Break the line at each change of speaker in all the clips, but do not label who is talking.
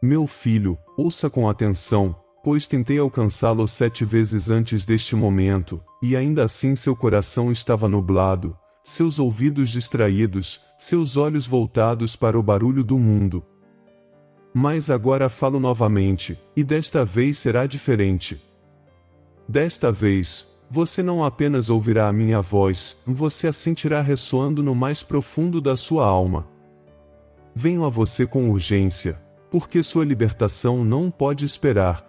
Meu filho, ouça com atenção, pois tentei alcançá-lo 7 vezes antes deste momento, e ainda assim seu coração estava nublado, seus ouvidos distraídos, seus olhos voltados para o barulho do mundo. Mas agora falo novamente, e desta vez será diferente. Desta vez, você não apenas ouvirá a minha voz, você a sentirá ressoando no mais profundo da sua alma. Venho a você com urgência, porque sua libertação não pode esperar.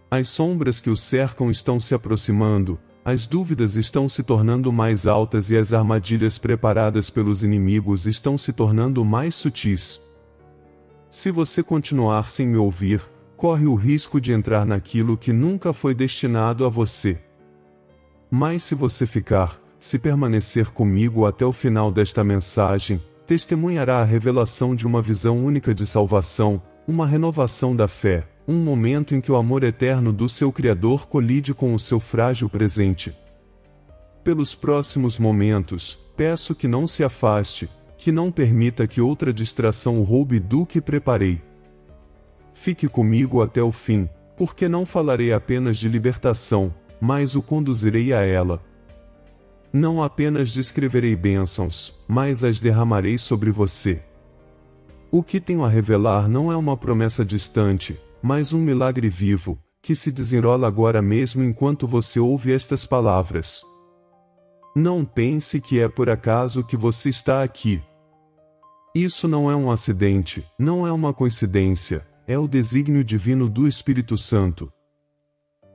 As sombras que o cercam estão se aproximando, as dúvidas estão se tornando mais altas e as armadilhas preparadas pelos inimigos estão se tornando mais sutis. Se você continuar sem me ouvir, corre o risco de entrar naquilo que nunca foi destinado a você. Mas se você ficar, se permanecer comigo até o final desta mensagem, testemunhará a revelação de uma visão única de salvação, uma renovação da fé, um momento em que o amor eterno do seu Criador colide com o seu frágil presente. Pelos próximos momentos, peço que não se afaste, que não permita que outra distração o roube do que preparei. Fique comigo até o fim, porque não falarei apenas de libertação, mas o conduzirei a ela. Não apenas descreverei bênçãos, mas as derramarei sobre você. O que tenho a revelar não é uma promessa distante, mas um milagre vivo, que se desenrola agora mesmo enquanto você ouve estas palavras. Não pense que é por acaso que você está aqui. Isso não é um acidente, não é uma coincidência, é o desígnio divino do Espírito Santo.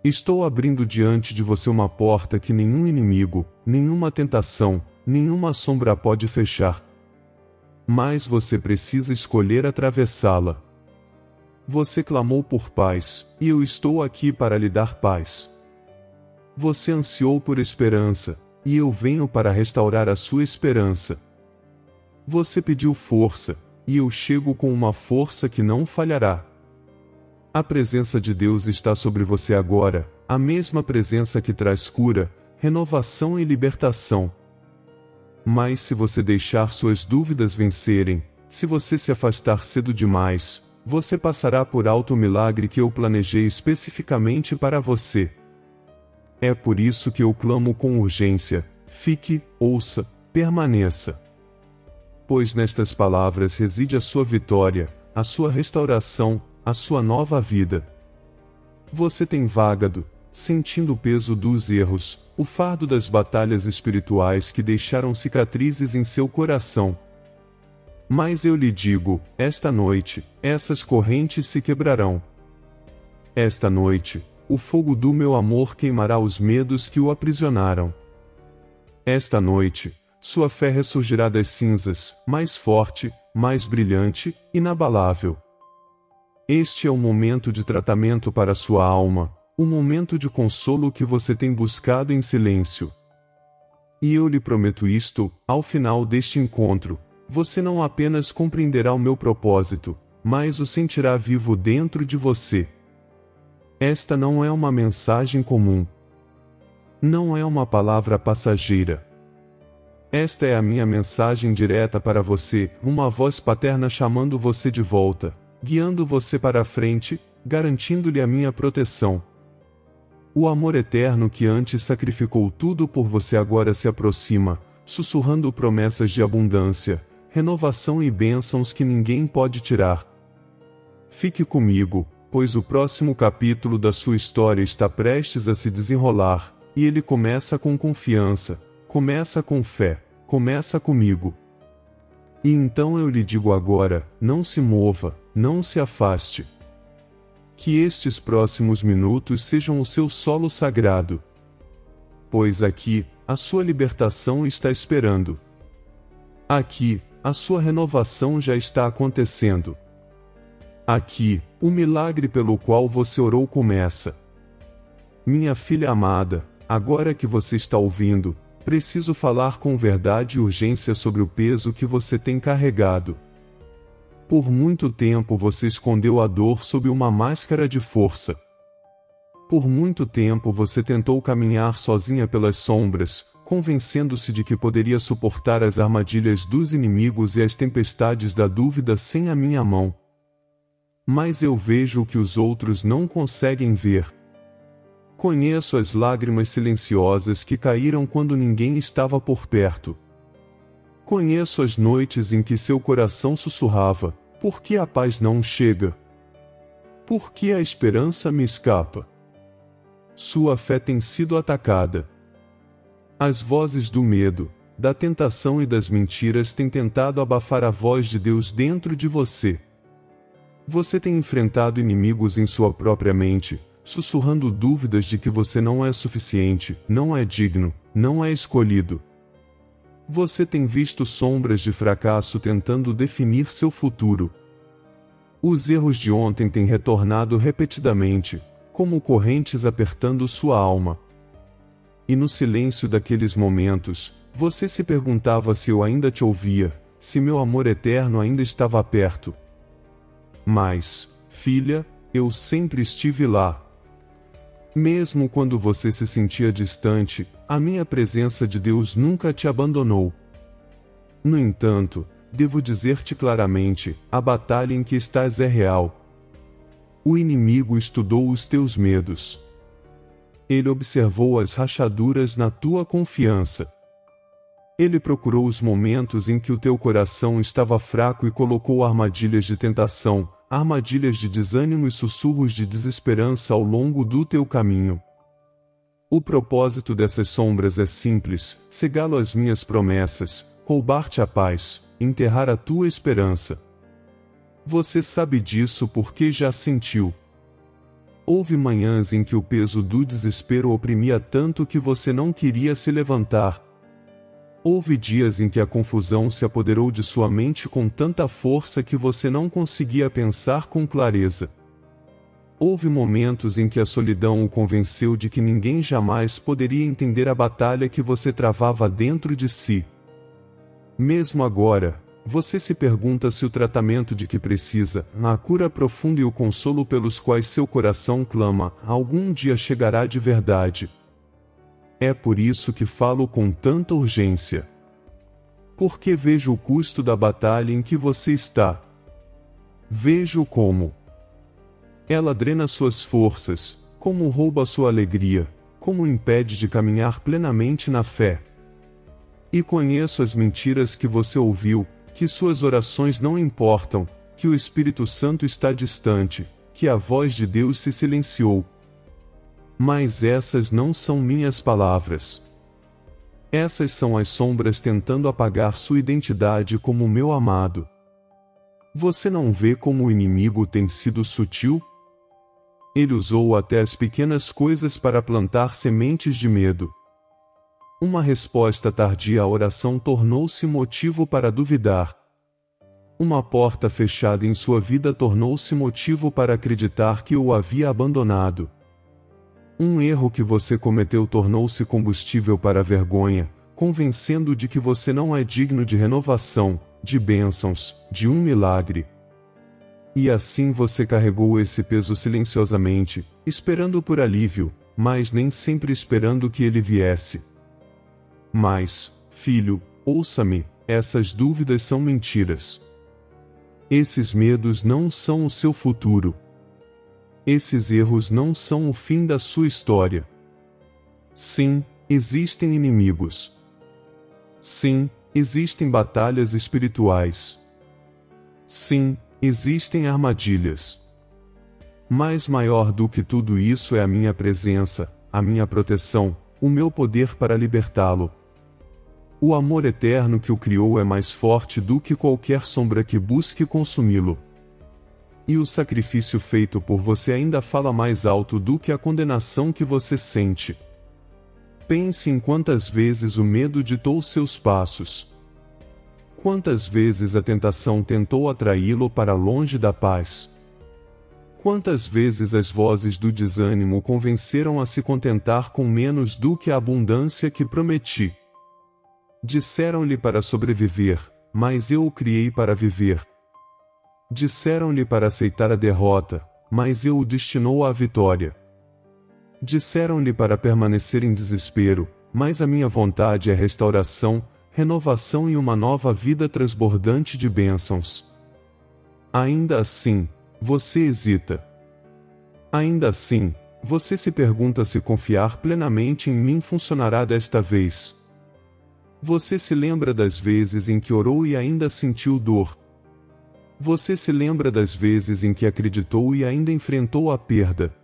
Estou abrindo diante de você uma porta que nenhum inimigo, nenhuma tentação, nenhuma sombra pode fechar. Mas você precisa escolher atravessá-la. Você clamou por paz, e eu estou aqui para lhe dar paz. Você ansiou por esperança, e eu venho para restaurar a sua esperança. Você pediu força, e eu chego com uma força que não falhará. A presença de Deus está sobre você agora, a mesma presença que traz cura, renovação e libertação. Mas se você deixar suas dúvidas vencerem, se você se afastar cedo demais, você passará por alto o milagre que eu planejei especificamente para você. É por isso que eu clamo com urgência: fique, ouça, permaneça. Pois nestas palavras reside a sua vitória, a sua restauração, a sua nova vida. Você tem vagado, sentindo o peso dos erros, o fardo das batalhas espirituais que deixaram cicatrizes em seu coração. Mas eu lhe digo, esta noite, essas correntes se quebrarão. Esta noite, o fogo do meu amor queimará os medos que o aprisionaram. Esta noite, sua fé ressurgirá das cinzas, mais forte, mais brilhante, inabalável. Este é o momento de tratamento para sua alma, o momento de consolo que você tem buscado em silêncio. E eu lhe prometo isto, ao final deste encontro, você não apenas compreenderá o meu propósito, mas o sentirá vivo dentro de você. Esta não é uma mensagem comum. Não é uma palavra passageira. Esta é a minha mensagem direta para você, uma voz paterna chamando você de volta, guiando você para a frente, garantindo-lhe a minha proteção. O amor eterno que antes sacrificou tudo por você agora se aproxima, sussurrando promessas de abundância, renovação e bênçãos que ninguém pode tirar. Fique comigo, pois o próximo capítulo da sua história está prestes a se desenrolar, e ele começa com confiança, começa com fé, começa comigo. E então eu lhe digo agora, não se mova, não se afaste. Que estes próximos minutos sejam o seu solo sagrado. Pois aqui, a sua libertação está esperando. Aqui, a sua renovação já está acontecendo. Aqui, o milagre pelo qual você orou começa. Minha filha amada, agora que você está ouvindo, preciso falar com verdade e urgência sobre o peso que você tem carregado. Por muito tempo você escondeu a dor sob uma máscara de força. Por muito tempo você tentou caminhar sozinha pelas sombras, convencendo-se de que poderia suportar as armadilhas dos inimigos e as tempestades da dúvida sem a minha mão. Mas eu vejo o que os outros não conseguem ver. Conheço as lágrimas silenciosas que caíram quando ninguém estava por perto. Conheço as noites em que seu coração sussurrava: por que a paz não chega? Por que a esperança me escapa? Sua fé tem sido atacada. As vozes do medo, da tentação e das mentiras têm tentado abafar a voz de Deus dentro de você. Você tem enfrentado inimigos em sua própria mente, sussurrando dúvidas de que você não é suficiente, não é digno, não é escolhido. Você tem visto sombras de fracasso tentando definir seu futuro. Os erros de ontem têm retornado repetidamente, como correntes apertando sua alma. E no silêncio daqueles momentos, você se perguntava se eu ainda te ouvia, se meu amor eterno ainda estava perto. Mas, filha, eu sempre estive lá. Mesmo quando você se sentia distante, a minha presença de Deus nunca te abandonou. No entanto, devo dizer-te claramente, a batalha em que estás é real. O inimigo estudou os teus medos. Ele observou as rachaduras na tua confiança. Ele procurou os momentos em que o teu coração estava fraco e colocou armadilhas de tentação, armadilhas de desânimo e sussurros de desesperança ao longo do teu caminho. O propósito dessas sombras é simples: cegá-lo às minhas promessas, roubar-te a paz, enterrar a tua esperança. Você sabe disso porque já sentiu. Houve manhãs em que o peso do desespero oprimia tanto que você não queria se levantar. Houve dias em que a confusão se apoderou de sua mente com tanta força que você não conseguia pensar com clareza. Houve momentos em que a solidão o convenceu de que ninguém jamais poderia entender a batalha que você travava dentro de si. Mesmo agora, você se pergunta se o tratamento de que precisa, a cura profunda e o consolo pelos quais seu coração clama, algum dia chegará de verdade. É por isso que falo com tanta urgência. Porque vejo o custo da batalha em que você está. Vejo como ela drena suas forças, como rouba sua alegria, como impede de caminhar plenamente na fé. E conheço as mentiras que você ouviu, que suas orações não importam, que o Espírito Santo está distante, que a voz de Deus se silenciou. Mas essas não são minhas palavras. Essas são as sombras tentando apagar sua identidade como meu amado. Você não vê como o inimigo tem sido sutil? Ele usou até as pequenas coisas para plantar sementes de medo. Uma resposta tardia à oração tornou-se motivo para duvidar. Uma porta fechada em sua vida tornou-se motivo para acreditar que o havia abandonado. Um erro que você cometeu tornou-se combustível para a vergonha, convencendo de que você não é digno de renovação, de bênçãos, de um milagre. E assim você carregou esse peso silenciosamente, esperando por alívio, mas nem sempre esperando que ele viesse. Mas, filho, ouça-me, essas dúvidas são mentiras. Esses medos não são o seu futuro. Esses erros não são o fim da sua história. Sim, existem inimigos. Sim, existem batalhas espirituais. Sim, existem armadilhas. Mas maior do que tudo isso é a minha presença, a minha proteção, o meu poder para libertá-lo. O amor eterno que o criou é mais forte do que qualquer sombra que busque consumi-lo. E o sacrifício feito por você ainda fala mais alto do que a condenação que você sente. Pense em quantas vezes o medo ditou seus passos. Quantas vezes a tentação tentou atraí-lo para longe da paz. Quantas vezes as vozes do desânimo o convenceram a se contentar com menos do que a abundância que prometi. Disseram-lhe para sobreviver, mas eu o criei para viver. Disseram-lhe para aceitar a derrota, mas eu o destinou à vitória. Disseram-lhe para permanecer em desespero, mas a minha vontade é restauração, renovação e uma nova vida transbordante de bênçãos. Ainda assim, você hesita. Ainda assim, você se pergunta se confiar plenamente em mim funcionará desta vez. Você se lembra das vezes em que orou e ainda sentiu dor. Você se lembra das vezes em que acreditou e ainda enfrentou a perda.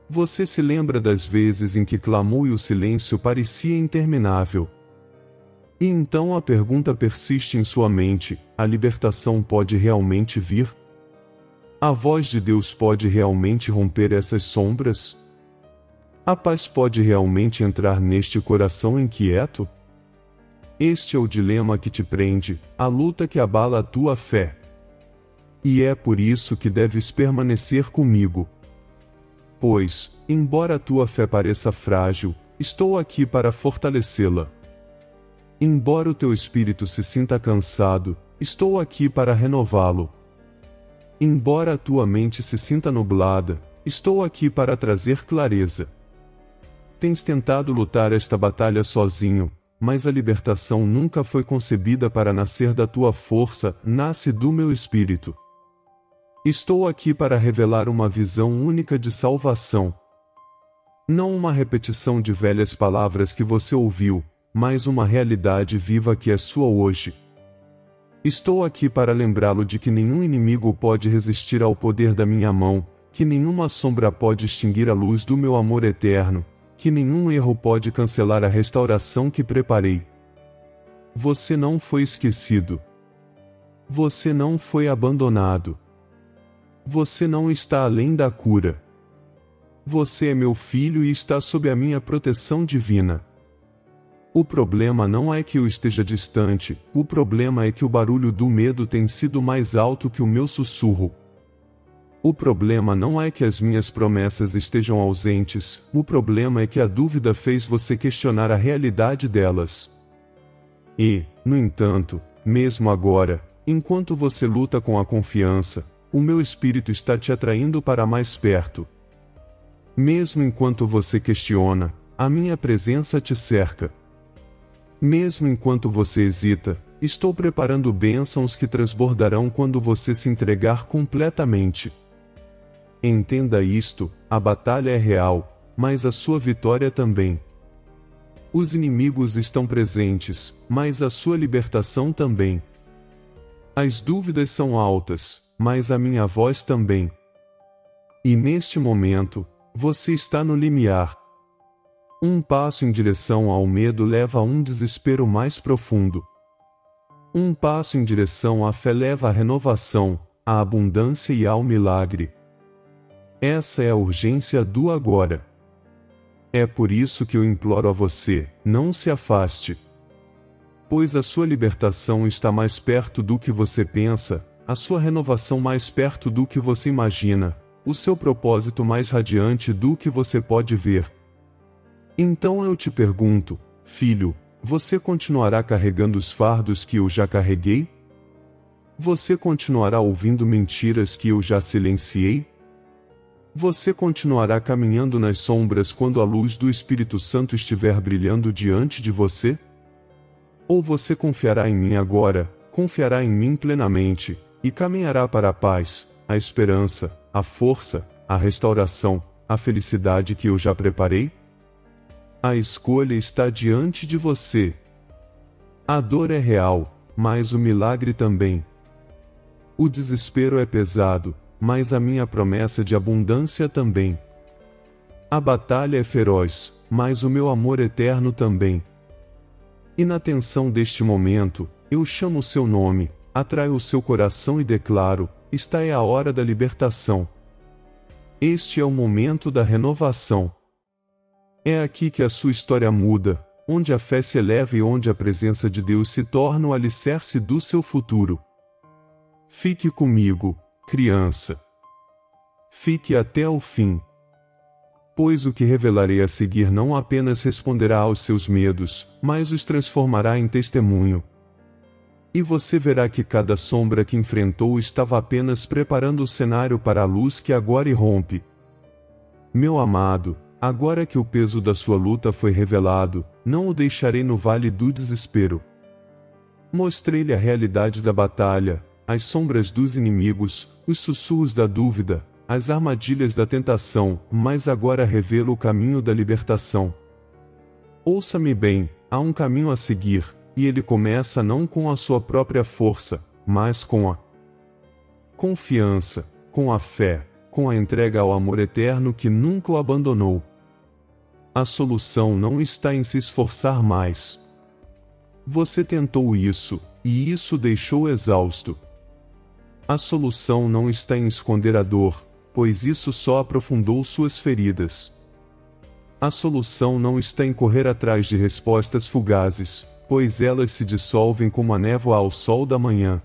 Você se lembra das vezes em que clamou e o silêncio parecia interminável. E então a pergunta persiste em sua mente: a libertação pode realmente vir? A voz de Deus pode realmente romper essas sombras? A paz pode realmente entrar neste coração inquieto? Este é o dilema que te prende, a luta que abala a tua fé. E é por isso que deves permanecer comigo. Pois, embora a tua fé pareça frágil, estou aqui para fortalecê-la. Embora o teu espírito se sinta cansado, estou aqui para renová-lo. Embora a tua mente se sinta nublada, estou aqui para trazer clareza. Tens tentado lutar esta batalha sozinho, mas a libertação nunca foi concebida para nascer da tua força, nasce do meu espírito. Estou aqui para revelar uma visão única de salvação. Não uma repetição de velhas palavras que você ouviu, mas uma realidade viva que é sua hoje. Estou aqui para lembrá-lo de que nenhum inimigo pode resistir ao poder da minha mão, que nenhuma sombra pode extinguir a luz do meu amor eterno, que nenhum erro pode cancelar a restauração que preparei. Você não foi esquecido. Você não foi abandonado. Você não está além da cura. Você é meu filho e está sob a minha proteção divina. O problema não é que eu esteja distante, o problema é que o barulho do medo tem sido mais alto que o meu sussurro. O problema não é que as minhas promessas estejam ausentes, o problema é que a dúvida fez você questionar a realidade delas. E, no entanto, mesmo agora, enquanto você luta com a confiança, o meu espírito está te atraindo para mais perto. Mesmo enquanto você questiona, a minha presença te cerca. Mesmo enquanto você hesita, estou preparando bênçãos que transbordarão quando você se entregar completamente. Entenda isto, a batalha é real, mas a sua vitória também. Os inimigos estão presentes, mas a sua libertação também. As dúvidas são altas, mas a minha voz também. E neste momento, você está no limiar. Um passo em direção ao medo leva a um desespero mais profundo. Um passo em direção à fé leva à renovação, à abundância e ao milagre. Essa é a urgência do agora. É por isso que eu imploro a você, não se afaste. Pois a sua libertação está mais perto do que você pensa, a sua renovação mais perto do que você imagina, o seu propósito mais radiante do que você pode ver. Então eu te pergunto, filho, você continuará carregando os fardos que eu já carreguei? Você continuará ouvindo mentiras que eu já silenciei? Você continuará caminhando nas sombras quando a luz do Espírito Santo estiver brilhando diante de você? Ou você confiará em mim agora, confiará em mim plenamente, e caminhará para a paz, a esperança, a força, a restauração, a felicidade que eu já preparei? A escolha está diante de você. A dor é real, mas o milagre também. O desespero é pesado, mas a minha promessa de abundância também. A batalha é feroz, mas o meu amor eterno também. E na tensão deste momento, eu chamo o seu nome, atraio o seu coração e declaro: esta é a hora da libertação. Este é o momento da renovação. É aqui que a sua história muda, onde a fé se eleva e onde a presença de Deus se torna o alicerce do seu futuro. Fique comigo, criança. Fique até o fim. Pois o que revelarei a seguir não apenas responderá aos seus medos, mas os transformará em testemunho. E você verá que cada sombra que enfrentou estava apenas preparando o cenário para a luz que agora irrompe. Meu amado, agora que o peso da sua luta foi revelado, não o deixarei no vale do desespero. Mostrei-lhe a realidade da batalha, as sombras dos inimigos, os sussurros da dúvida, as armadilhas da tentação, mas agora revelo o caminho da libertação. Ouça-me bem, há um caminho a seguir, e ele começa não com a sua própria força, mas com a confiança, com a fé, com a entrega ao amor eterno que nunca o abandonou. A solução não está em se esforçar mais. Você tentou isso, e isso deixou exausto. A solução não está em esconder a dor, pois isso só aprofundou suas feridas. A solução não está em correr atrás de respostas fugazes, pois elas se dissolvem como a névoa ao sol da manhã.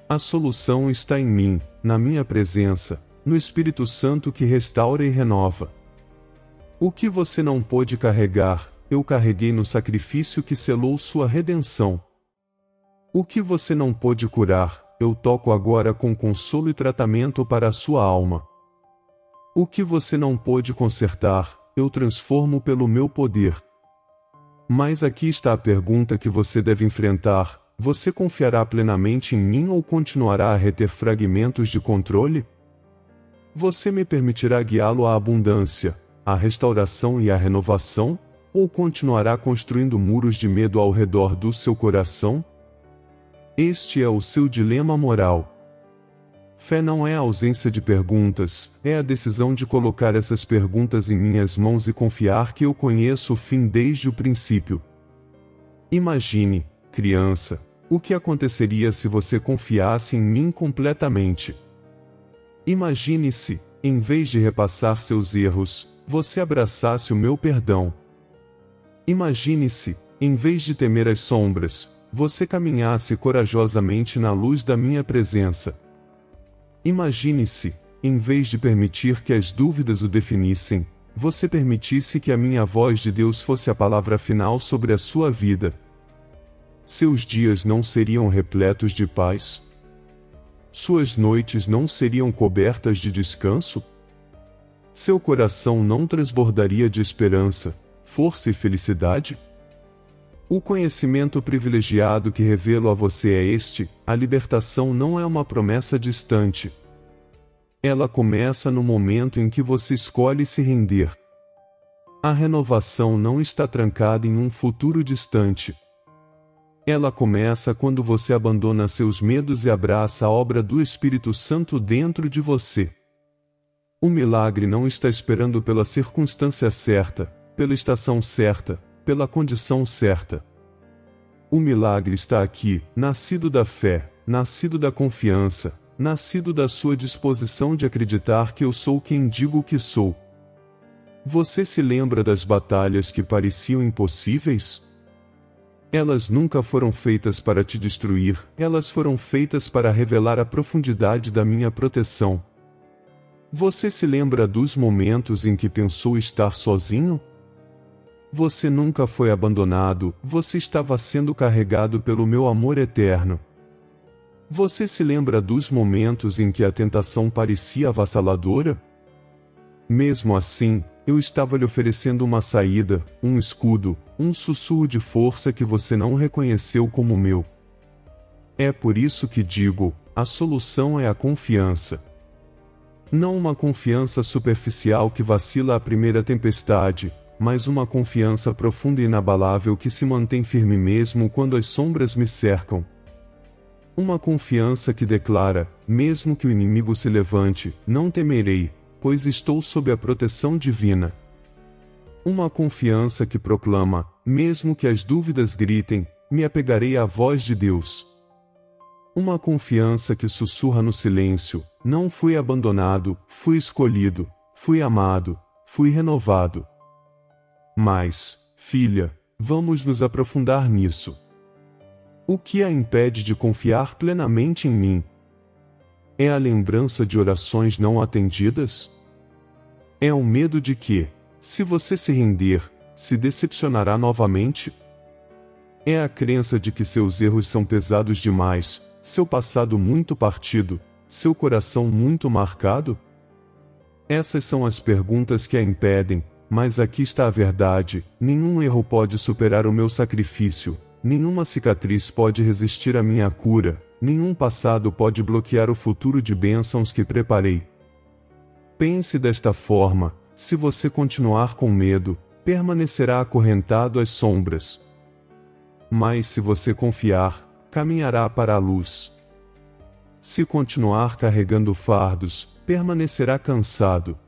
A solução está em mim, na minha presença, no Espírito Santo que restaura e renova. O que você não pôde carregar, eu carreguei no sacrifício que selou sua redenção. O que você não pôde curar, eu toco agora com consolo e tratamento para a sua alma. O que você não pôde consertar, eu transformo pelo meu poder. Mas aqui está a pergunta que você deve enfrentar: você confiará plenamente em mim ou continuará a reter fragmentos de controle? Você me permitirá guiá-lo à abundância, à restauração e à renovação, ou continuará construindo muros de medo ao redor do seu coração? Este é o seu dilema moral. Fé não é a ausência de perguntas, é a decisão de colocar essas perguntas em minhas mãos e confiar que eu conheço o fim desde o princípio. Imagine, criança, o que aconteceria se você confiasse em mim completamente. Imagine-se, em vez de repassar seus erros, você abraçasse o meu perdão. Imagine-se, em vez de temer as sombras, você caminhasse corajosamente na luz da minha presença. Imagine-se, em vez de permitir que as dúvidas o definissem, você permitisse que a minha voz de Deus fosse a palavra final sobre a sua vida. Seus dias não seriam repletos de paz? Suas noites não seriam cobertas de descanso? Seu coração não transbordaria de esperança, força e felicidade? O conhecimento privilegiado que revelo a você é este: a libertação não é uma promessa distante. Ela começa no momento em que você escolhe se render. A renovação não está trancada em um futuro distante. Ela começa quando você abandona seus medos e abraça a obra do Espírito Santo dentro de você. O milagre não está esperando pela circunstância certa, pela estação certa, pela condição certa. O milagre está aqui, nascido da fé, nascido da confiança, nascido da sua disposição de acreditar que eu sou quem digo que sou. Você se lembra das batalhas que pareciam impossíveis? Elas nunca foram feitas para te destruir, elas foram feitas para revelar a profundidade da minha proteção. Você se lembra dos momentos em que pensou estar sozinho? Você nunca foi abandonado, você estava sendo carregado pelo meu amor eterno. Você se lembra dos momentos em que a tentação parecia avassaladora? Mesmo assim, eu estava lhe oferecendo uma saída, um escudo, um sussurro de força que você não reconheceu como meu. É por isso que digo, a solução é a confiança. Não uma confiança superficial que vacila à primeira tempestade, mas uma confiança profunda e inabalável que se mantém firme mesmo quando as sombras me cercam. Uma confiança que declara: mesmo que o inimigo se levante, não temerei, pois estou sob a proteção divina. Uma confiança que proclama: mesmo que as dúvidas gritem, me apegarei à voz de Deus. Uma confiança que sussurra no silêncio: não fui abandonado, fui escolhido, fui amado, fui renovado. Mas, filha, vamos nos aprofundar nisso. O que a impede de confiar plenamente em mim? É a lembrança de orações não atendidas? É o medo de que, se você se render, se decepcionará novamente? É a crença de que seus erros são pesados demais, seu passado muito partido, seu coração muito marcado? Essas são as perguntas que a impedem, mas aqui está a verdade: nenhum erro pode superar o meu sacrifício, nenhuma cicatriz pode resistir à minha cura, nenhum passado pode bloquear o futuro de bênçãos que preparei. Pense desta forma: se você continuar com medo, permanecerá acorrentado às sombras. Mas se você confiar, caminhará para a luz. Se continuar carregando fardos, permanecerá cansado.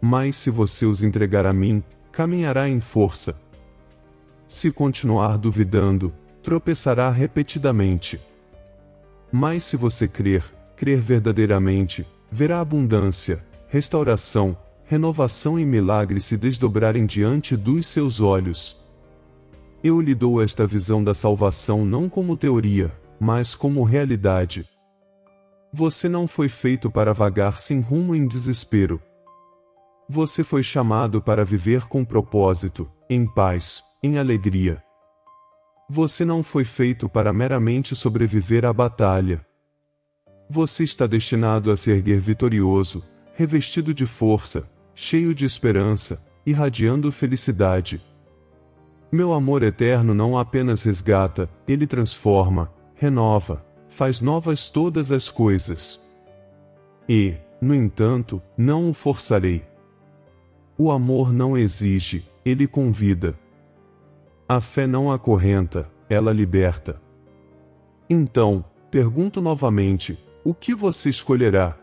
Mas se você os entregar a mim, caminhará em força. Se continuar duvidando, tropeçará repetidamente. Mas se você crer verdadeiramente, verá abundância, restauração, renovação e milagres se desdobrarem diante dos seus olhos. Eu lhe dou esta visão da salvação não como teoria, mas como realidade. Você não foi feito para vagar sem rumo em desespero. Você foi chamado para viver com propósito, em paz, em alegria. Você não foi feito para meramente sobreviver à batalha. Você está destinado a se erguer vitorioso, revestido de força, cheio de esperança, irradiando felicidade. Meu amor eterno não apenas resgata, ele transforma, renova, faz novas todas as coisas. E, no entanto, não o forçarei. O amor não exige, ele convida. A fé não acorrenta, ela liberta. Então, pergunto novamente: o que você escolherá?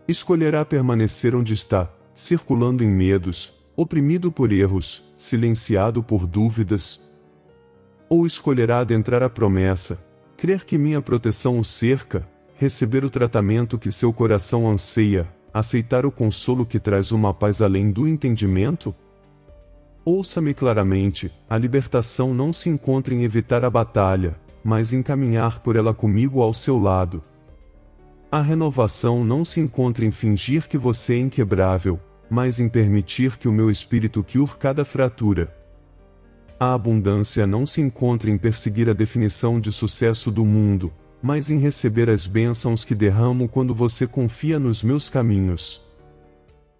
Escolherá permanecer onde está, circulando em medos, oprimido por erros, silenciado por dúvidas? Ou escolherá adentrar a promessa, crer que minha proteção o cerca, receber o tratamento que seu coração anseia, aceitar o consolo que traz uma paz além do entendimento? Ouça-me claramente: a libertação não se encontra em evitar a batalha, mas em caminhar por ela comigo ao seu lado. A renovação não se encontra em fingir que você é inquebrável, mas em permitir que o meu espírito cure cada fratura. A abundância não se encontra em perseguir a definição de sucesso do mundo, mas em receber as bênçãos que derramo quando você confia nos meus caminhos.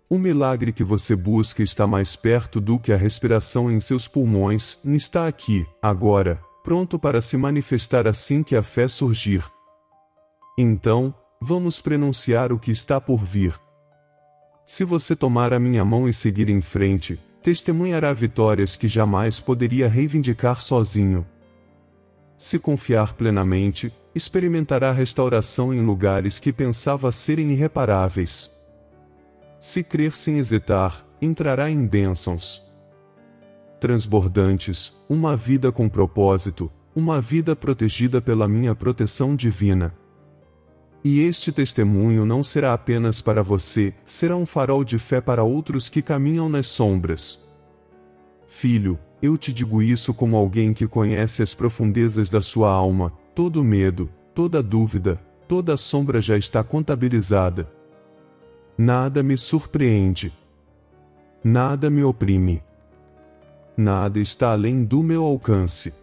O milagre que você busca está mais perto do que a respiração em seus pulmões, e está aqui, agora, pronto para se manifestar assim que a fé surgir. Então, vamos prenunciar o que está por vir. Se você tomar a minha mão e seguir em frente, testemunhará vitórias que jamais poderia reivindicar sozinho. Se confiar plenamente, experimentará restauração em lugares que pensava serem irreparáveis. Se crer sem hesitar, entrará em bênçãos transbordantes, uma vida com propósito, uma vida protegida pela minha proteção divina. E este testemunho não será apenas para você, será um farol de fé para outros que caminham nas sombras. Filho, eu te digo isso como alguém que conhece as profundezas da sua alma: todo medo, toda dúvida, toda sombra já está contabilizada. Nada me surpreende. Nada me oprime. Nada está além do meu alcance.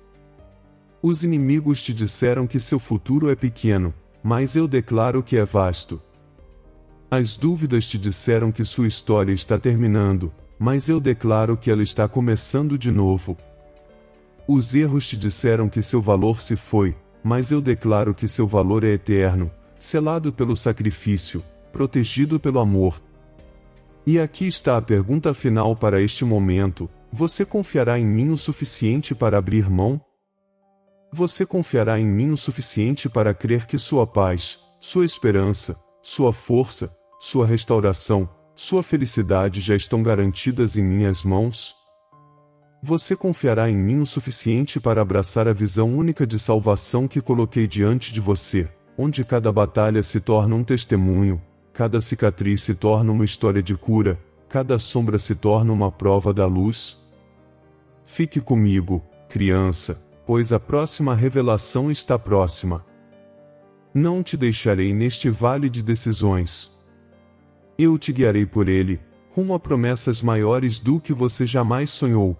Os inimigos te disseram que seu futuro é pequeno, mas eu declaro que é vasto. As dúvidas te disseram que sua história está terminando, mas eu declaro que ela está começando de novo. Os erros te disseram que seu valor se foi, mas eu declaro que seu valor é eterno, selado pelo sacrifício, protegido pelo amor. E aqui está a pergunta final para este momento: você confiará em mim o suficiente para abrir mão? Você confiará em mim o suficiente para crer que sua paz, sua esperança, sua força, sua restauração, sua felicidade já estão garantidas em minhas mãos? Você confiará em mim o suficiente para abraçar a visão única de salvação que coloquei diante de você, onde cada batalha se torna um testemunho, cada cicatriz se torna uma história de cura, cada sombra se torna uma prova da luz? Fique comigo, criança, pois a próxima revelação está próxima. Não te deixarei neste vale de decisões. Eu te guiarei por ele, rumo a promessas maiores do que você jamais sonhou.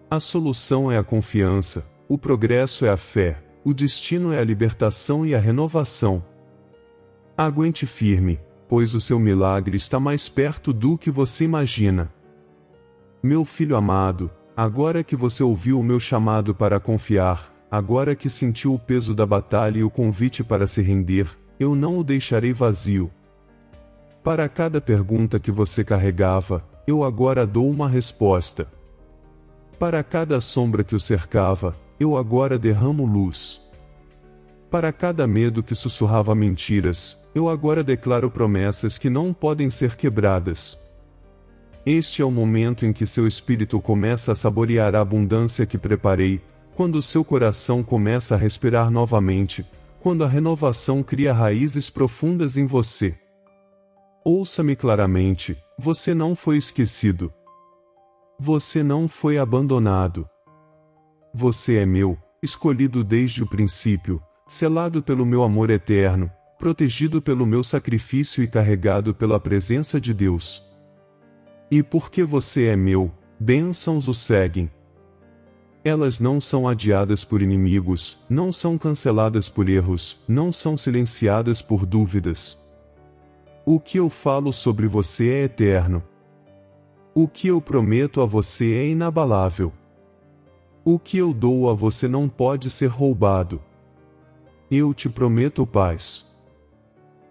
A solução é a confiança, o progresso é a fé, o destino é a libertação e a renovação. Aguente firme, pois o seu milagre está mais perto do que você imagina. Meu filho amado, agora que você ouviu o meu chamado para confiar, agora que sentiu o peso da batalha e o convite para se render, eu não o deixarei vazio. Para cada pergunta que você carregava, eu agora dou uma resposta. Para cada sombra que o cercava, eu agora derramo luz. Para cada medo que sussurrava mentiras, eu agora declaro promessas que não podem ser quebradas. Este é o momento em que seu espírito começa a saborear a abundância que preparei, quando seu coração começa a respirar novamente, quando a renovação cria raízes profundas em você. Ouça-me claramente, você não foi esquecido. Você não foi abandonado. Você é meu, escolhido desde o princípio, selado pelo meu amor eterno, protegido pelo meu sacrifício e carregado pela presença de Deus. E porque você é meu, bênçãos o seguem. Elas não são adiadas por inimigos, não são canceladas por erros, não são silenciadas por dúvidas. O que eu falo sobre você é eterno. O que eu prometo a você é inabalável. O que eu dou a você não pode ser roubado. Eu te prometo paz.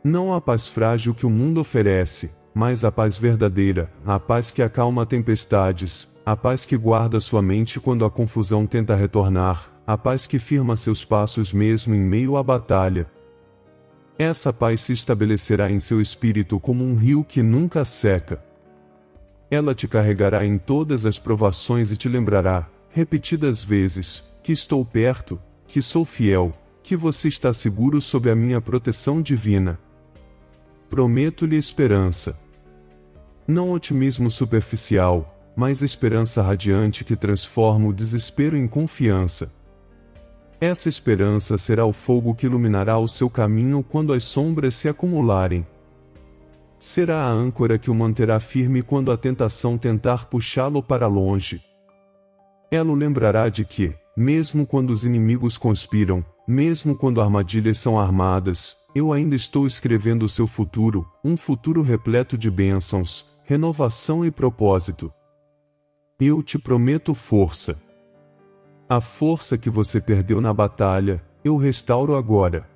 Não a paz frágil que o mundo oferece, mas a paz verdadeira, a paz que acalma tempestades, a paz que guarda sua mente quando a confusão tenta retornar, a paz que firma seus passos mesmo em meio à batalha. Essa paz se estabelecerá em seu espírito como um rio que nunca seca. Ela te carregará em todas as provações e te lembrará, repetidas vezes, que estou perto, que sou fiel, que você está seguro sob a minha proteção divina. Prometo-lhe esperança. Não otimismo superficial, mas esperança radiante que transforma o desespero em confiança. Essa esperança será o fogo que iluminará o seu caminho quando as sombras se acumularem. Será a âncora que o manterá firme quando a tentação tentar puxá-lo para longe. Ela o lembrará de que, mesmo quando os inimigos conspiram, mesmo quando armadilhas são armadas, eu ainda estou escrevendo o seu futuro, um futuro repleto de bênçãos, renovação e propósito. Eu te prometo força. A força que você perdeu na batalha, eu restauro agora.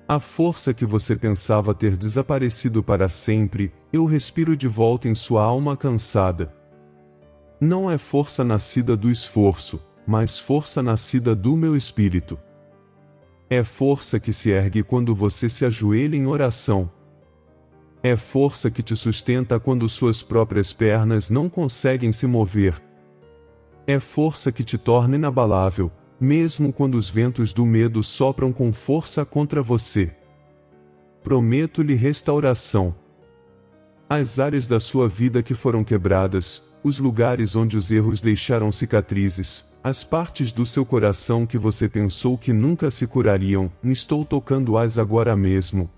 A força que você pensava ter desaparecido para sempre, eu respiro de volta em sua alma cansada. Não é força nascida do esforço, mas força nascida do meu espírito. É força que se ergue quando você se ajoelha em oração. É força que te sustenta quando suas próprias pernas não conseguem se mover. É força que te torna inabalável, mesmo quando os ventos do medo sopram com força contra você. Prometo-lhe restauração. As áreas da sua vida que foram quebradas, os lugares onde os erros deixaram cicatrizes, as partes do seu coração que você pensou que nunca se curariam, estou tocando-as agora mesmo.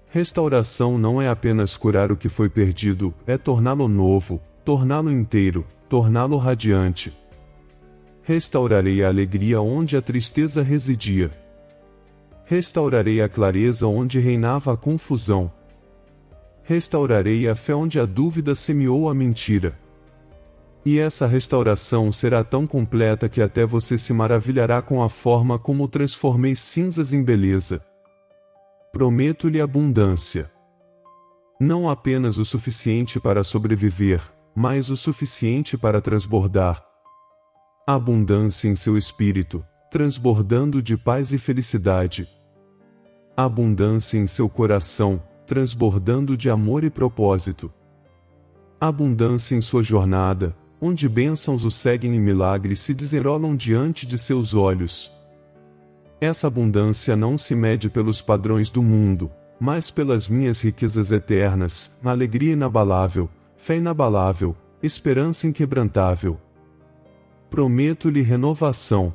Restauração não é apenas curar o que foi perdido, é torná-lo novo, torná-lo inteiro, torná-lo radiante. Restaurarei a alegria onde a tristeza residia. Restaurarei a clareza onde reinava a confusão. Restaurarei a fé onde a dúvida semeou a mentira. E essa restauração será tão completa que até você se maravilhará com a forma como transformei cinzas em beleza. Prometo-lhe abundância. Não apenas o suficiente para sobreviver, mas o suficiente para transbordar. Abundância em seu espírito, transbordando de paz e felicidade. Abundância em seu coração, transbordando de amor e propósito. Abundância em sua jornada, onde bênçãos o seguem e milagres se desenrolam diante de seus olhos. Essa abundância não se mede pelos padrões do mundo, mas pelas minhas riquezas eternas, alegria inabalável, fé inabalável, esperança inquebrantável. Prometo-lhe renovação.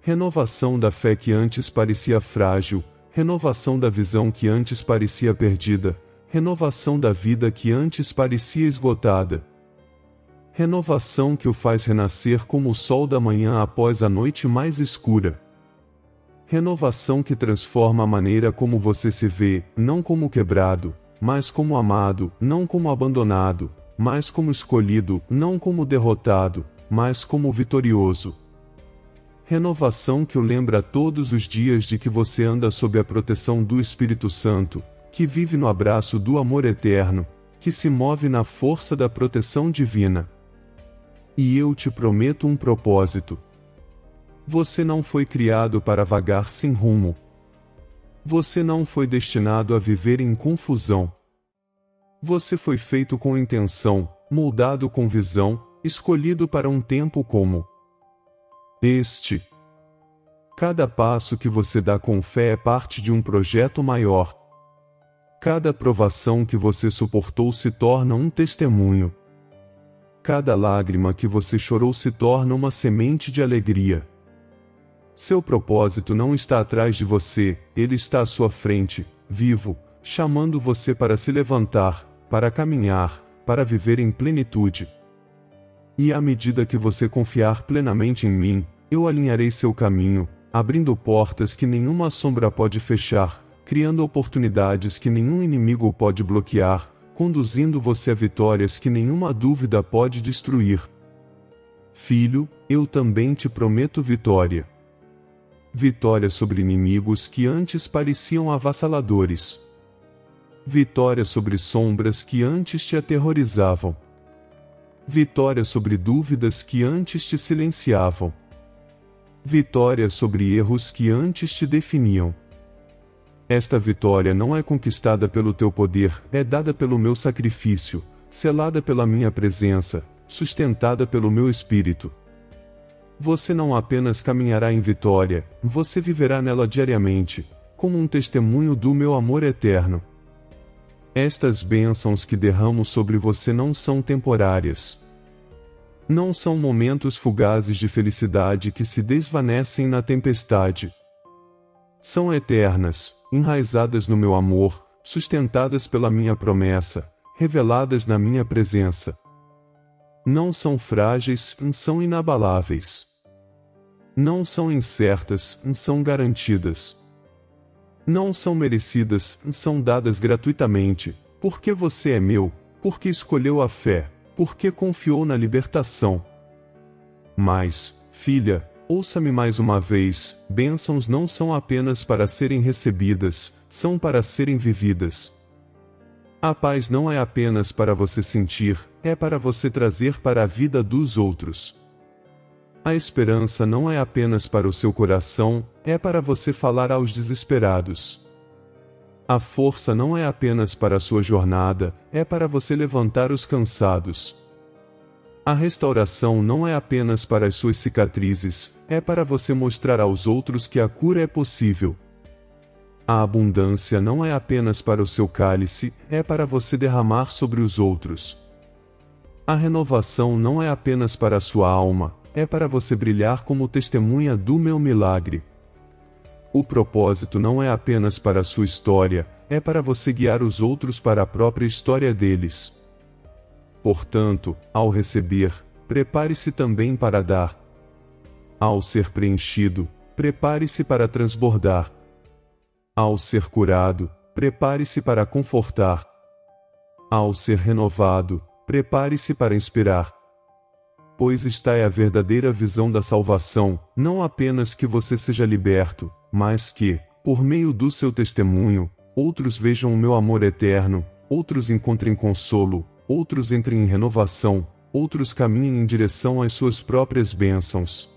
Renovação da fé que antes parecia frágil, renovação da visão que antes parecia perdida, renovação da vida que antes parecia esgotada. Renovação que o faz renascer como o sol da manhã após a noite mais escura. Renovação que transforma a maneira como você se vê, não como quebrado, mas como amado, não como abandonado, mas como escolhido, não como derrotado, mas como vitorioso. renovação que o lembra todos os dias de que você anda sob a proteção do Espírito Santo, que vive no abraço do amor eterno, que se move na força da proteção divina. E eu te prometo um propósito. Você não foi criado para vagar sem rumo. Você não foi destinado a viver em confusão. Você foi feito com intenção, moldado com visão, escolhido para um tempo como este. Cada passo que você dá com fé é parte de um projeto maior. Cada provação que você suportou se torna um testemunho. Cada lágrima que você chorou se torna uma semente de alegria. Seu propósito não está atrás de você, ele está à sua frente, vivo, chamando você para se levantar, para caminhar, para viver em plenitude. E à medida que você confiar plenamente em mim, eu alinharei seu caminho, abrindo portas que nenhuma sombra pode fechar, criando oportunidades que nenhum inimigo pode bloquear, conduzindo você a vitórias que nenhuma dúvida pode destruir. Filho, eu também te prometo vitória. Vitória sobre inimigos que antes pareciam avassaladores. Vitória sobre sombras que antes te aterrorizavam. Vitória sobre dúvidas que antes te silenciavam. Vitória sobre erros que antes te definiam. Esta vitória não é conquistada pelo teu poder, é dada pelo meu sacrifício, selada pela minha presença, sustentada pelo meu Espírito. Você não apenas caminhará em vitória, você viverá nela diariamente, como um testemunho do meu amor eterno. Estas bênçãos que derramo sobre você não são temporárias. Não são momentos fugazes de felicidade que se desvanecem na tempestade. São eternas, enraizadas no meu amor, sustentadas pela minha promessa, reveladas na minha presença. Não são frágeis, são inabaláveis. Não são incertas, são garantidas. Não são merecidas, são dadas gratuitamente, porque você é meu, porque escolheu a fé, porque confiou na libertação. Mas, filha, ouça-me mais uma vez, bênçãos não são apenas para serem recebidas, são para serem vividas. A paz não é apenas para você sentir, é para você trazer para a vida dos outros. A esperança não é apenas para o seu coração, é para você falar aos desesperados. A força não é apenas para a sua jornada, é para você levantar os cansados. A restauração não é apenas para as suas cicatrizes, é para você mostrar aos outros que a cura é possível. A abundância não é apenas para o seu cálice, é para você derramar sobre os outros. A renovação não é apenas para a sua alma, é para você brilhar como testemunha do meu milagre. O propósito não é apenas para a sua história, é para você guiar os outros para a própria história deles. Portanto, ao receber, prepare-se também para dar. Ao ser preenchido, prepare-se para transbordar. Ao ser curado, prepare-se para confortar. Ao ser renovado, prepare-se para inspirar. Pois esta é a verdadeira visão da salvação, não apenas que você seja liberto, mas que, por meio do seu testemunho, outros vejam o meu amor eterno, outros encontrem consolo, outros entrem em renovação, outros caminhem em direção às suas próprias bênçãos.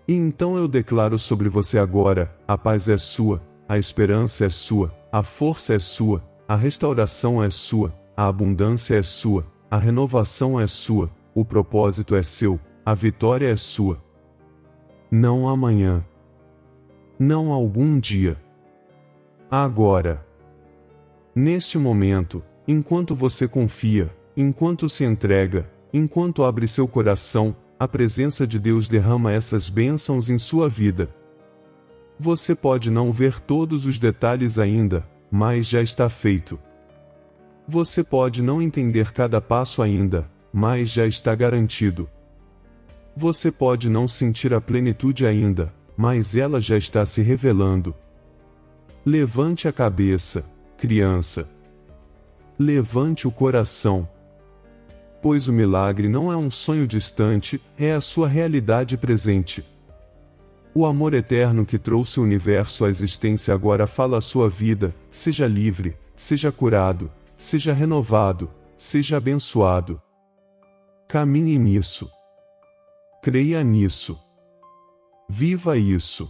E então eu declaro sobre você agora: a paz é sua, a esperança é sua, a força é sua, a restauração é sua, a abundância é sua, a renovação é sua, o propósito é seu, a vitória é sua. Não amanhã. Não algum dia. Agora. Neste momento, enquanto você confia, enquanto se entrega, enquanto abre seu coração, a presença de Deus derrama essas bênçãos em sua vida. Você pode não ver todos os detalhes ainda, mas já está feito. Você pode não entender cada passo ainda, mas já está garantido. Você pode não sentir a plenitude ainda, mas ela já está se revelando. Levante a cabeça, criança. Levante o coração. Pois o milagre não é um sonho distante, é a sua realidade presente. O amor eterno que trouxe o universo à existência agora fala a sua vida: seja livre, seja curado, seja renovado, seja abençoado. Caminhe nisso. Creia nisso. Viva isso.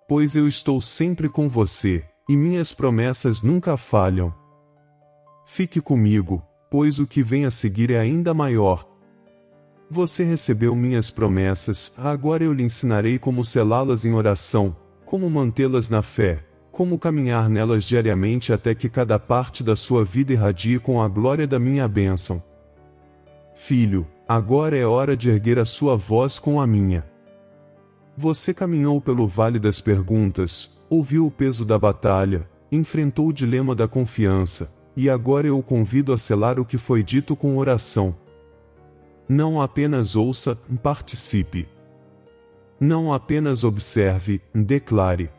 Pois eu estou sempre com você, e minhas promessas nunca falham. Fique comigo, pois o que vem a seguir é ainda maior. Você recebeu minhas promessas, agora eu lhe ensinarei como selá-las em oração, como mantê-las na fé, como caminhar nelas diariamente até que cada parte da sua vida irradie com a glória da minha bênção. Filho, agora é hora de erguer a sua voz com a minha. Você caminhou pelo vale das perguntas, ouviu o peso da batalha, enfrentou o dilema da confiança, e agora eu o convido a selar o que foi dito com oração. Não apenas ouça, participe. Não apenas observe, declare.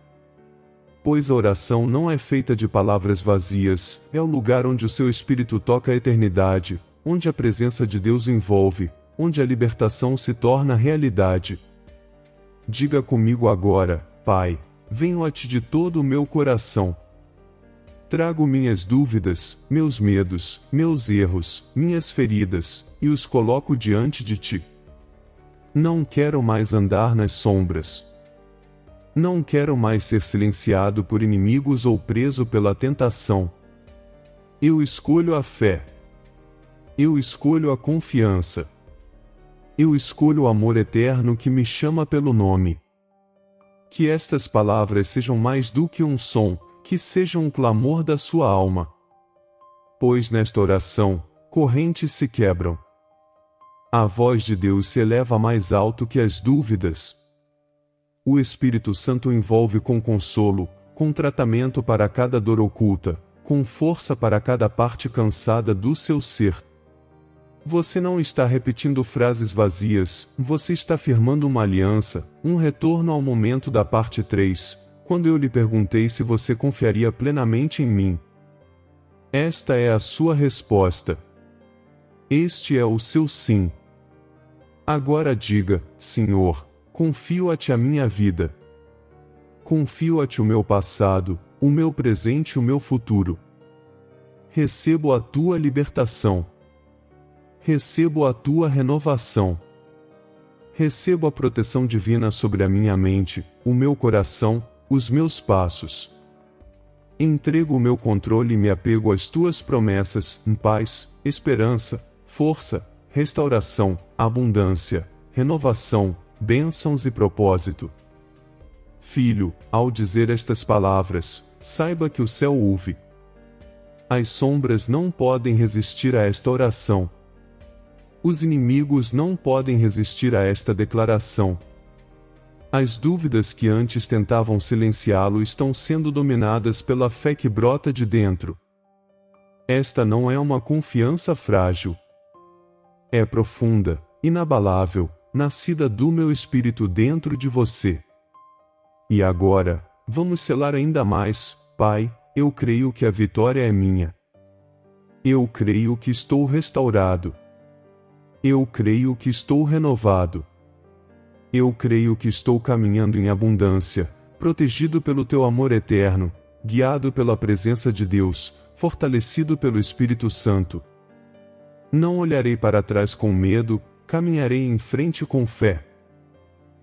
Pois a oração não é feita de palavras vazias, é o lugar onde o seu espírito toca a eternidade, onde a presença de Deus o envolve, onde a libertação se torna realidade. Diga comigo agora: Pai, venho a Ti de todo o meu coração. Trago minhas dúvidas, meus medos, meus erros, minhas feridas, e os coloco diante de Ti. Não quero mais andar nas sombras. Não quero mais ser silenciado por inimigos ou preso pela tentação. Eu escolho a fé. Eu escolho a confiança. Eu escolho o amor eterno que me chama pelo nome. Que estas palavras sejam mais do que um som, que sejam um clamor da sua alma. Pois nesta oração, correntes se quebram. A voz de Deus se eleva mais alto que as dúvidas. O Espírito Santo envolve com consolo, com tratamento para cada dor oculta, com força para cada parte cansada do seu ser. Você não está repetindo frases vazias, você está firmando uma aliança, um retorno ao momento da parte 3, quando eu lhe perguntei se você confiaria plenamente em mim. Esta é a sua resposta. Este é o seu sim. Agora diga: Senhor, confio-te a minha vida. Confio-te o meu passado, o meu presente e o meu futuro. Recebo a tua libertação. Recebo a tua renovação. Recebo a proteção divina sobre a minha mente, o meu coração, os meus passos. Entrego o meu controle e me apego às tuas promessas, em paz, esperança, força, restauração, abundância, renovação, bênçãos e propósito. Filho, ao dizer estas palavras, saiba que o céu ouve. As sombras não podem resistir a esta oração. Os inimigos não podem resistir a esta declaração. As dúvidas que antes tentavam silenciá-lo estão sendo dominadas pela fé que brota de dentro. Esta não é uma confiança frágil. É profunda, inabalável, nascida do meu espírito dentro de você. E agora, vamos selar ainda mais: Pai, eu creio que a vitória é minha. Eu creio que estou restaurado. Eu creio que estou renovado. Eu creio que estou caminhando em abundância, protegido pelo teu amor eterno, guiado pela presença de Deus, fortalecido pelo Espírito Santo. Não olharei para trás com medo, caminharei em frente com fé.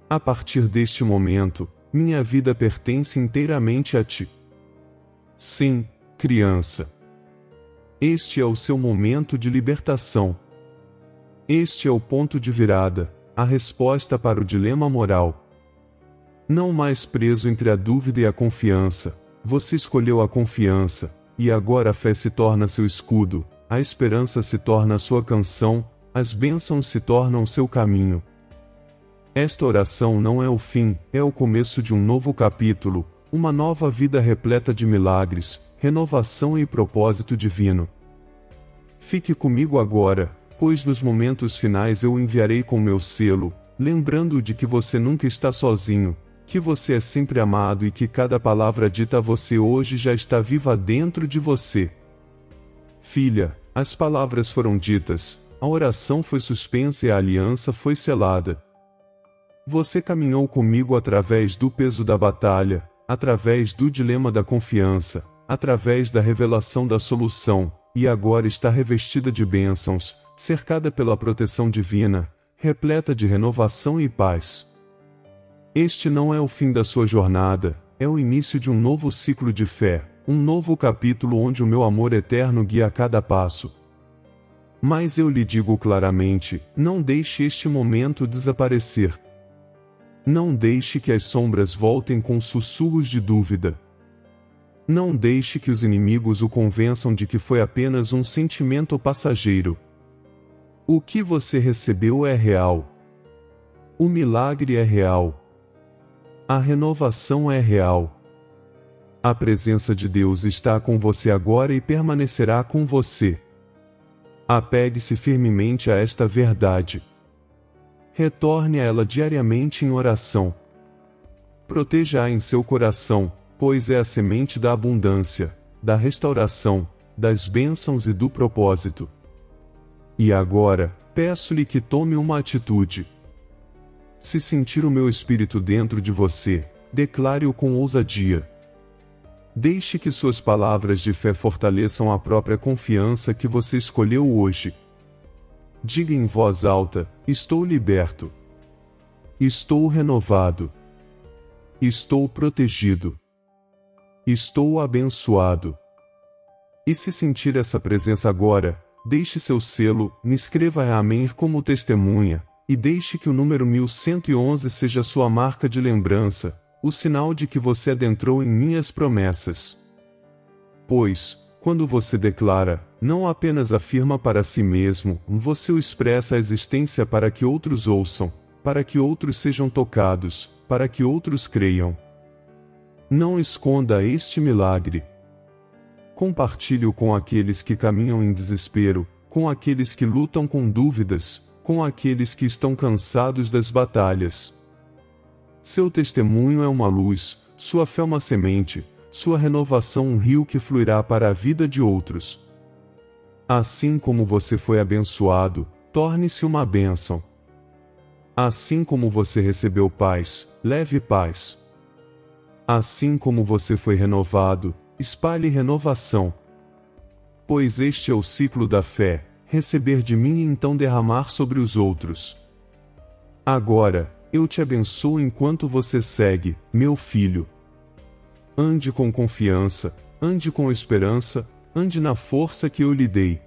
A partir deste momento, minha vida pertence inteiramente a Ti. Sim, criança. Este é o seu momento de libertação. Este é o ponto de virada, a resposta para o dilema moral. Não mais preso entre a dúvida e a confiança, você escolheu a confiança, e agora a fé se torna seu escudo, a esperança se torna sua canção, as bênçãos se tornam seu caminho. Esta oração não é o fim, é o começo de um novo capítulo, uma nova vida repleta de milagres, renovação e propósito divino. Fique comigo agora, pois nos momentos finais eu o enviarei com meu selo, lembrando de que você nunca está sozinho, que você é sempre amado e que cada palavra dita a você hoje já está viva dentro de você. Filha, as palavras foram ditas, a oração foi suspensa e a aliança foi selada. Você caminhou comigo através do peso da batalha, através do dilema da confiança, através da revelação da solução, e agora está revestida de bênçãos, cercada pela proteção divina, repleta de renovação e paz. Este não é o fim da sua jornada, é o início de um novo ciclo de fé, um novo capítulo onde o meu amor eterno guia a cada passo. Mas eu lhe digo claramente, não deixe este momento desaparecer. Não deixe que as sombras voltem com sussurros de dúvida. Não deixe que os inimigos o convençam de que foi apenas um sentimento passageiro. O que você recebeu é real. O milagre é real. A renovação é real. A presença de Deus está com você agora e permanecerá com você. Apegue-se firmemente a esta verdade. Retorne a ela diariamente em oração. Proteja-a em seu coração, pois é a semente da abundância, da restauração, das bênçãos e do propósito. E agora, peço-lhe que tome uma atitude. Se sentir o meu espírito dentro de você, declare-o com ousadia. Deixe que suas palavras de fé fortaleçam a própria confiança que você escolheu hoje. Diga em voz alta: estou liberto. Estou renovado. Estou protegido. Estou abençoado. E se sentir essa presença agora, deixe seu selo, me escreva Amém como testemunha, e deixe que o número 1111 seja sua marca de lembrança, o sinal de que você adentrou em minhas promessas. Pois, quando você declara, não apenas afirma para si mesmo, você o expressa a existência para que outros ouçam, para que outros sejam tocados, para que outros creiam. Não esconda este milagre. Compartilhe-o com aqueles que caminham em desespero, com aqueles que lutam com dúvidas, com aqueles que estão cansados das batalhas. Seu testemunho é uma luz, sua fé uma semente, sua renovação um rio que fluirá para a vida de outros. Assim como você foi abençoado, torne-se uma bênção. Assim como você recebeu paz, leve paz. Assim como você foi renovado, espalhe renovação. Pois este é o ciclo da fé, receber de mim e então derramar sobre os outros. Agora, eu te abençoo enquanto você segue, meu filho. Ande com confiança, ande com esperança, ande na força que eu lhe dei.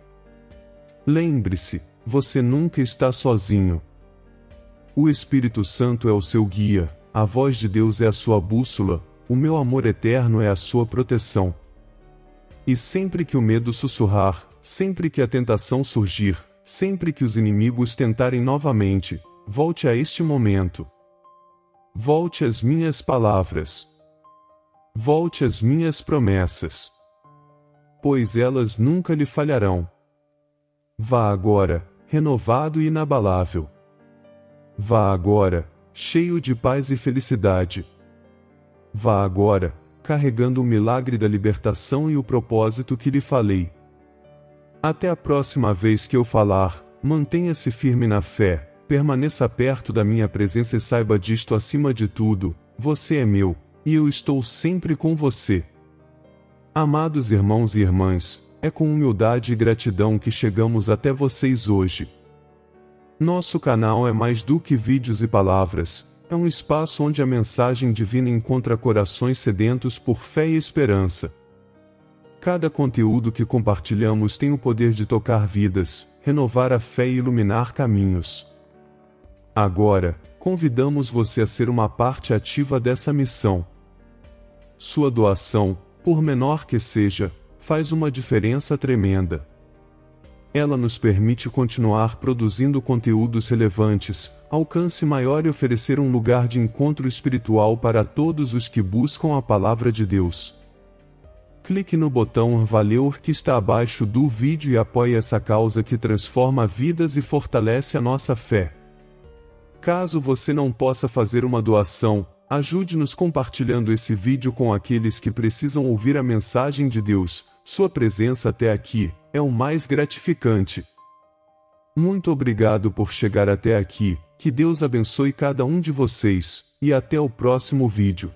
Lembre-se, você nunca está sozinho. O Espírito Santo é o seu guia, a voz de Deus é a sua bússola, o meu amor eterno é a sua proteção. E sempre que o medo sussurrar, sempre que a tentação surgir, sempre que os inimigos tentarem novamente, volte a este momento. Volte às minhas palavras. Volte às minhas promessas. Pois elas nunca lhe falharão. Vá agora, renovado e inabalável. Vá agora, cheio de paz e felicidade. Vá agora, carregando o milagre da libertação e o propósito que lhe falei. Até a próxima vez que eu falar, mantenha-se firme na fé, permaneça perto da minha presença e saiba disto acima de tudo: você é meu, e eu estou sempre com você. Amados irmãos e irmãs, é com humildade e gratidão que chegamos até vocês hoje. Nosso canal é mais do que vídeos e palavras, é um espaço onde a mensagem divina encontra corações sedentos por fé e esperança. Cada conteúdo que compartilhamos tem o poder de tocar vidas, renovar a fé e iluminar caminhos. Agora, convidamos você a ser uma parte ativa dessa missão. Sua doação, por menor que seja, faz uma diferença tremenda. Ela nos permite continuar produzindo conteúdos relevantes, alcance maior e oferecer um lugar de encontro espiritual para todos os que buscam a palavra de Deus. Clique no botão Valeu que está abaixo do vídeo e apoie essa causa que transforma vidas e fortalece a nossa fé. Caso você não possa fazer uma doação, ajude-nos compartilhando esse vídeo com aqueles que precisam ouvir a mensagem de Deus. Sua presença até aqui é o mais gratificante. Muito obrigado por chegar até aqui. Que Deus abençoe cada um de vocês, e até o próximo vídeo.